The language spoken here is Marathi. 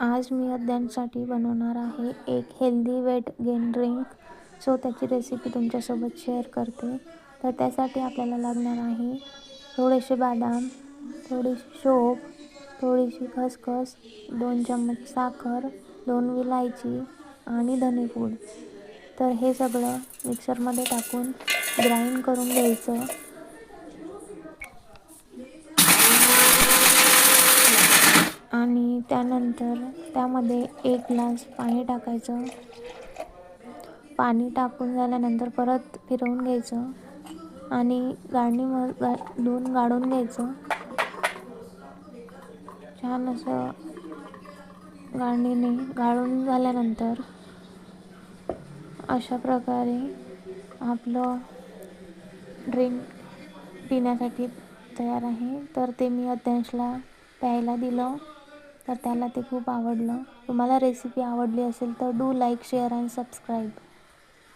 आज मी अद्यांसाठी बनवणार आहे एक healthy weight gain drink. So त्याची रेसिपी तुमच्यासोबत शेअर करते. तर त्यासाठी आपल्याला लागणार आहे थोडेसे बदाम, थोडीशी शोप, थोडीशी खसखस, 2 चम्मच साखर, 2 विलायची आणि धनेपूड. तर हे सगळं मिक्सरमध्ये टाकून ग्राइंड करून घ्यायचं. आणि त्यानंतर त्यामध्ये 1 ग्लास पाणी टाकायचं. पाणी टाकून झाल्यानंतर परत फिरवून घ्यायचं आणि गाळणीमधून गाळून घ्यायचं. छान असं गाळणीने गाळून झाल्यानंतर अशा प्रकारे आपलं ड्रिंक पिण्यासाठी तयार आहे. तर ते मी अद्यांशला प्यायला दिलं, तर त्याला ते खूप आवडलं. तुम्हाला रेसिपी आवडली असेल तर do like, share and subscribe.